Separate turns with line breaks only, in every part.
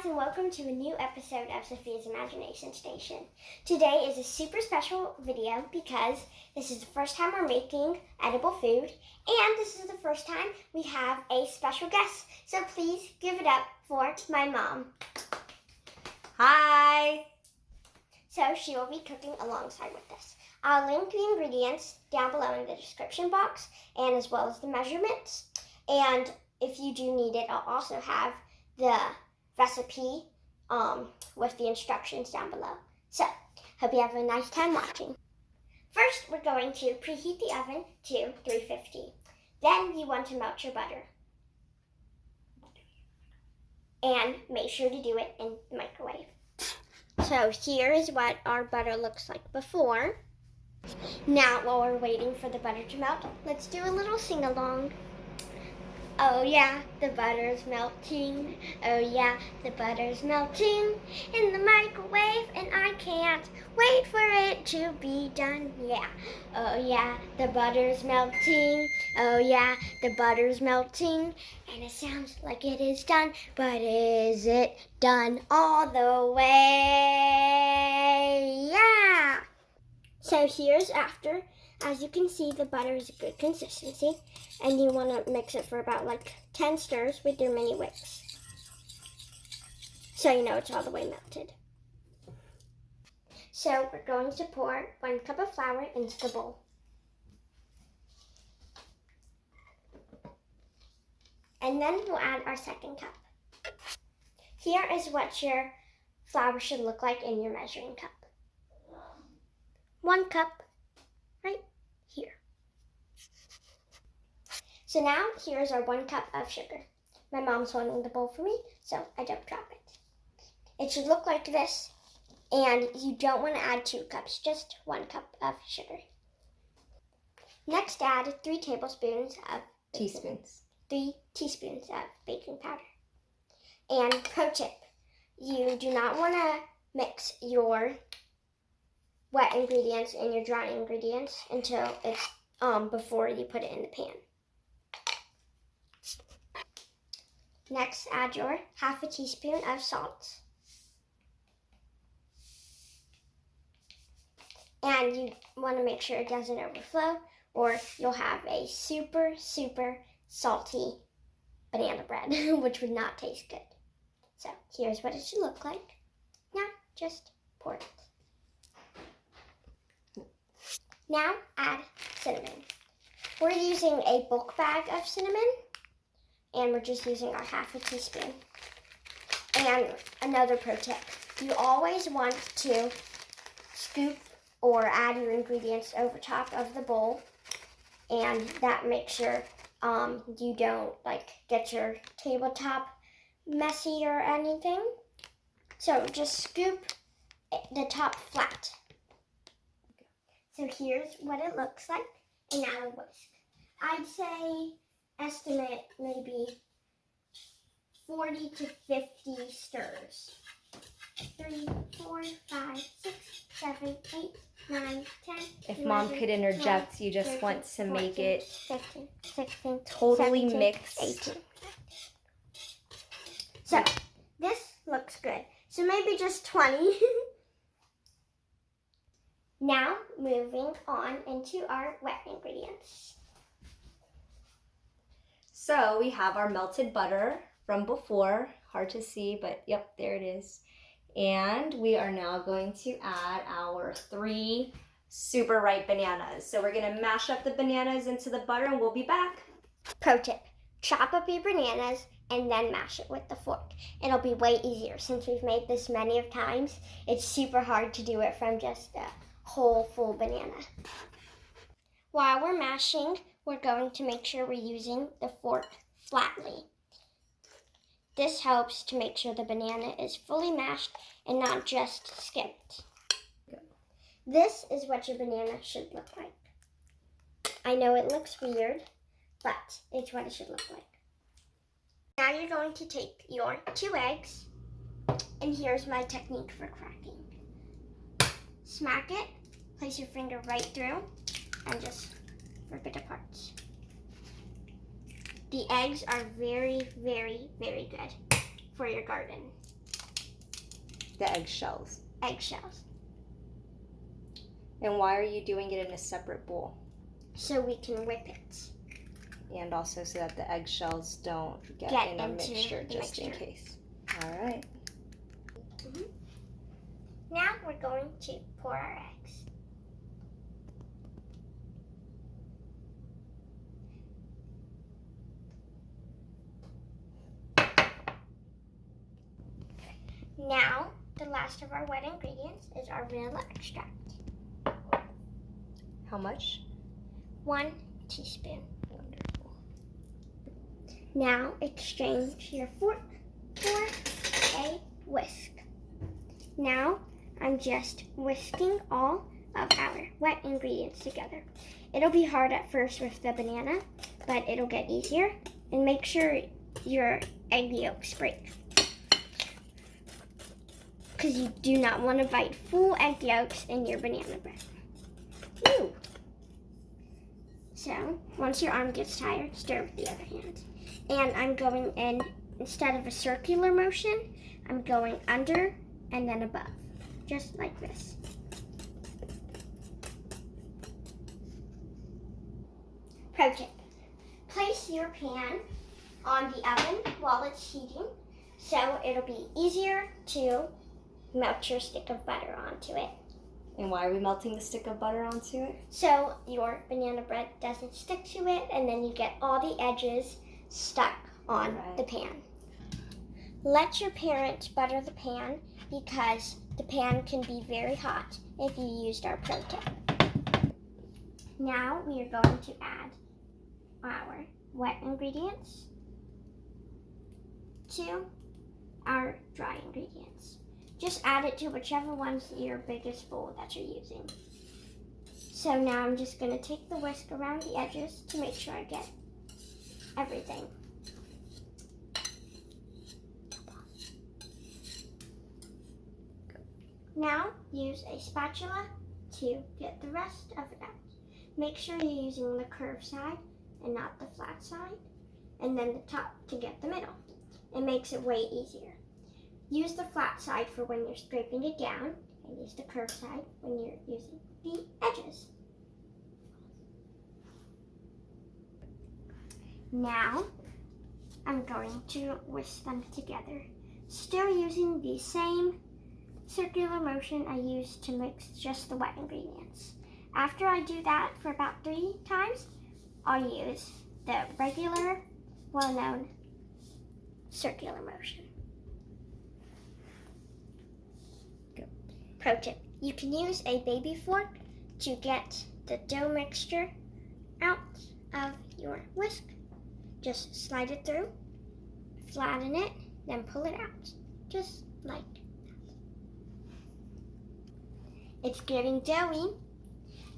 and welcome to a new episode of Sophia's Imagination Station. Today is a super special video because this is the first time we're making edible food, and this is the first time we have a special guest. So please give it up for my mom.
Hi!
So she will be cooking alongside with us. I'll link the ingredients down below in the description box, and as well as the measurements. And if you do need it, I'll also have the recipe with the instructions down below. So, hope you have a nice time watching. First, we're going to preheat the oven to 350. Then you want to melt your butter. And make sure to do it in the microwave. So here is what our butter looks like before. Now, while we're waiting for the butter to melt, let's do a little sing-along. Oh yeah, the butter's melting. Oh yeah, the butter's melting in the microwave, and I can't wait for it to be done. Yeah. Oh yeah, the butter's melting. Oh yeah, the butter's melting, and it sounds like it is done, but is it done all the way? Yeah. So here's after. As you can see, the butter is a good consistency, and you want to mix it for about 10 stirs with your mini whisks, so you know it's all the way melted. So we're going to pour 1 cup of flour into the bowl. And then we'll add our 2nd cup. Here is what your flour should look like in your measuring cup. 1 cup. Right here. So now here's our 1 cup of sugar. My mom's holding the bowl for me, so I don't drop it. It should look like this, and you don't want to add 2 cups, just 1 cup of sugar. Next, add 3 tablespoons of
Teaspoons.
3 teaspoons of baking powder. And pro tip, you do not want to mix your wet ingredients and your dry ingredients until it's before you put it in the pan. Next, add your 1/2 teaspoon of salt. And you want to make sure it doesn't overflow, or you'll have a super, super salty banana bread, which would not taste good. So here's what it should look like. Now, just pour it. Now add cinnamon. We're using a bulk bag of cinnamon, and we're just using our 1/2 teaspoon. And another pro tip, you always want to scoop or add your ingredients over top of the bowl, and that makes sure you don't get your tabletop messy or anything. So just scoop the top flat. So here's what it looks like, and now a whisk. I'd say estimate maybe 40 to 50 stirs. 3, 4, 5, 6, 7, 8, 9, 10.
If Mom could interject,
12,
you just
13,
want to
14,
make it
15, 16,
totally
17,
mixed.
18. So this looks good. So maybe just 20. Now, moving on into our wet ingredients.
So we have our melted butter from before. Hard to see, but yep, there it is. And we are now going to add our 3 super ripe bananas. So we're going to mash up the bananas into the butter, and we'll be back.
Pro tip, chop up your bananas and then mash it with the fork. It'll be way easier since we've made this many of times. It's super hard to do it from just a whole full banana. While we're mashing, we're going to make sure we're using the fork flatly. This helps to make sure the banana is fully mashed and not just skipped. This is what your banana should look like. I know it looks weird, but it's what it should look like. Now you're going to take your 2 eggs, and here's my technique for cracking. Smack it, place your finger right through, and just rip it apart. The eggs are very, very, very good for your garden.
The eggshells.
Eggshells.
And why are you doing it in a separate bowl?
So we can whip it.
And also so that the eggshells don't get in our mixture, just in case. All right.
Now we're going to pour our eggs. Now, the last of our wet ingredients is our vanilla extract.
How much?
1 teaspoon.
Wonderful.
Now, exchange your fork for a whisk. Now, I'm just whisking all of our wet ingredients together. It'll be hard at first with the banana, but it'll get easier. And make sure your egg yolks break, because you do not want to bite full egg yolks in your banana bread. Ooh. So, once your arm gets tired, stir with the other hand. And I'm going in, instead of a circular motion, I'm going under and then above, just like this. Pro tip: place your pan on the oven while it's heating, so it'll be easier to melt your stick of butter onto it.
And why are we melting the stick of butter onto it?
So your banana bread doesn't stick to it, and then you get all the edges stuck on the pan. Let your parent butter the pan, because the pan can be very hot if you used our pro tip. Now we are going to add our wet ingredients to our dry ingredients. Just add it to whichever one's your biggest bowl that you're using. So now I'm just going to take the whisk around the edges to make sure I get everything. Now use a spatula to get the rest of it out. Make sure you're using the curved side and not the flat side, and then the top to get the middle. It makes it way easier. Use the flat side for when you're scraping it down, and use the curved side when you're using the edges. Now, I'm going to whisk them together, still using the same circular motion I used to mix just the wet ingredients. After I do that for about 3 times, I'll use the regular, well-known circular motion. Pro tip: you can use a baby fork to get the dough mixture out of your whisk. Just slide it through, flatten it, then pull it out, just like that. It's getting doughy,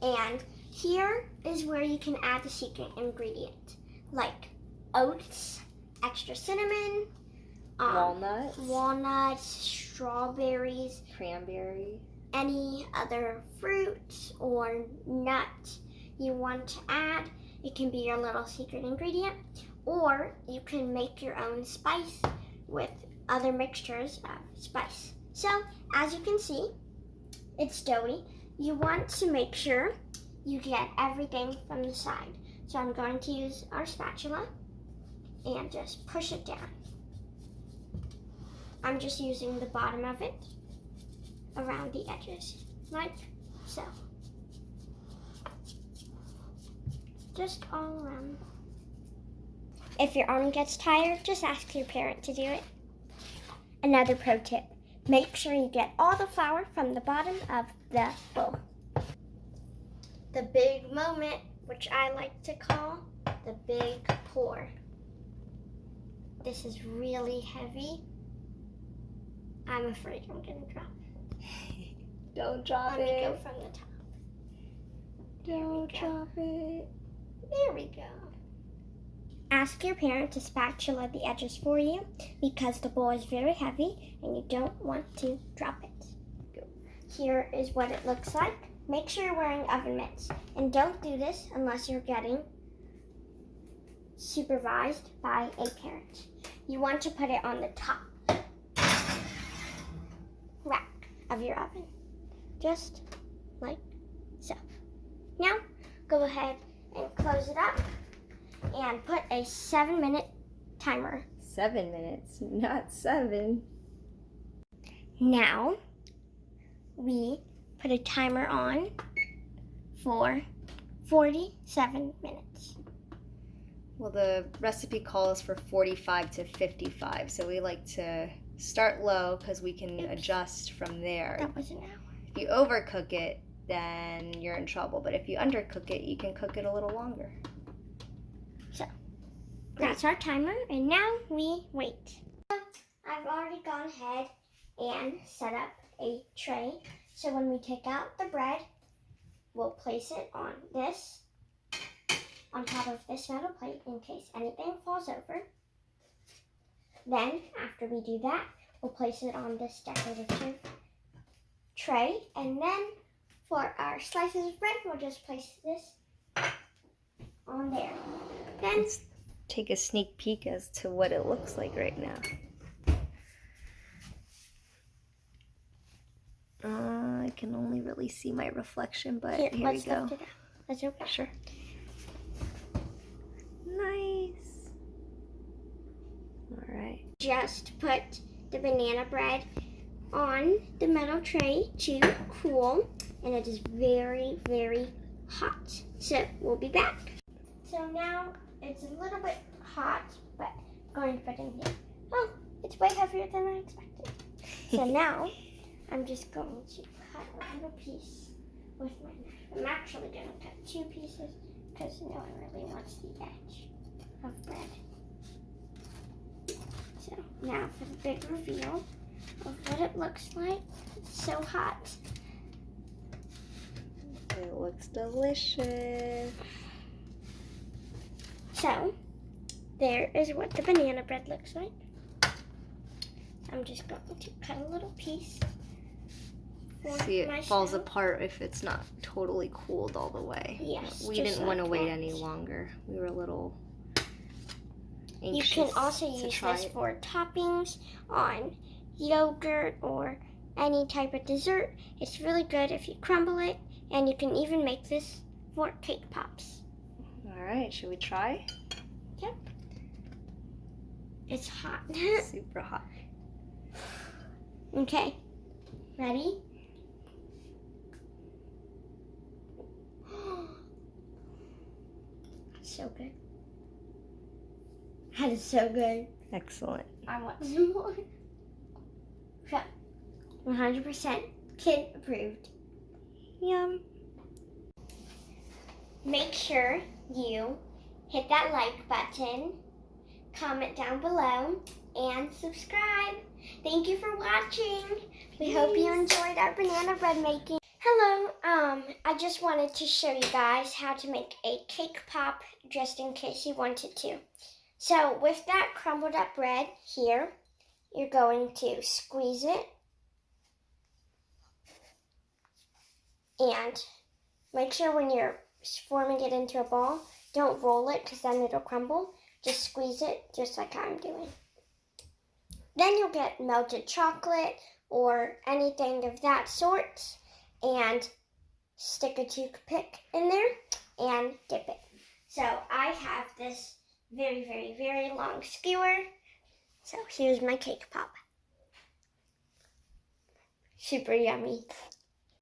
and here is where you can add the secret ingredient, like oats, extra cinnamon, walnuts, strawberries,
cranberry,
any other fruit or nut you want to add. It can be your little secret ingredient, or you can make your own spice with other mixtures of spice. So, as you can see, it's doughy. You want to make sure you get everything from the side. So I'm going to use our spatula and just push it down. I'm just using the bottom of it around the edges, like so. Just all around. If your arm gets tired, just ask your parent to do it. Another pro tip: make sure you get all the flour from the bottom of the bowl. The big moment, which I like to call the big pour. This is really heavy. I'm afraid I'm gonna drop it.
Don't drop
Let me
it.
go from the top.
Don't drop it.
There we go. Ask your parent to spatula the edges for you, because the bowl is very heavy and you don't want to drop it. Here is what it looks like. Make sure you're wearing oven mitts, and don't do this unless you're getting supervised by a parent. You want to put it on the top. Right. of your oven. Just like so. Now, go ahead and close it up and put a 7-minute timer.
7 minutes, not 7.
Now, we put a timer on for 47 minutes.
Well, the recipe calls for 45 to 55, so we like to start low because we can adjust from there.
That was an hour.
If you overcook it, then you're in trouble, but if you undercook it, you can cook it a little longer.
So, that's our timer, and now we wait. I've already gone ahead and set up a tray, so when we take out the bread, we'll place it on this, on top of this metal plate in case anything falls over. Then, after we do that, we'll place it on this decorative tray, and then for our slices of bread, we'll just place this on there. Then,
Let's take a sneak peek as to what it looks like right now. I can only really see my reflection, but here we
let's
go.
lift it up. Let's open it.
Sure. Nice. All right.
Just put the banana bread on the metal tray to cool, and it is very, very hot. So we'll be back. So now it's a little bit hot, but I'm going to put in here. Oh, it's way heavier than I expected. So now I'm just going to cut a little piece with my knife. I'm actually going to cut 2 pieces because no one really wants the edge of bread. So now for the big reveal of what it looks like. It's so hot.
It looks delicious.
So there is what the banana bread looks like. I'm just going to cut a little piece.
See, it falls apart if it's not totally cooled all the way.
Yes.
We didn't want to wait any longer. We were a little anxious.
You can also use this for toppings on yogurt or any type of dessert. It's really good if you crumble it, and you can even make this for cake pops.
All right, should we try?
Yep. It's hot.
Super hot.
Okay. Ready? So good. That is so good.
Excellent.
I want some more. So, 100% kid approved.
Yum.
Make sure you hit that like button, comment down below, and subscribe. Thank you for watching. We hope you enjoyed our banana bread making. Hello, I just wanted to show you guys how to make a cake pop just in case you wanted to. So with that crumbled up bread here, you're going to squeeze it and make sure when you're forming it into a ball, don't roll it because then it'll crumble. Just squeeze it just like I'm doing. Then you'll get melted chocolate or anything of that sort and stick a toothpick in there and dip it. So I have this very, very, very long skewer. So here's my cake pop. Super yummy.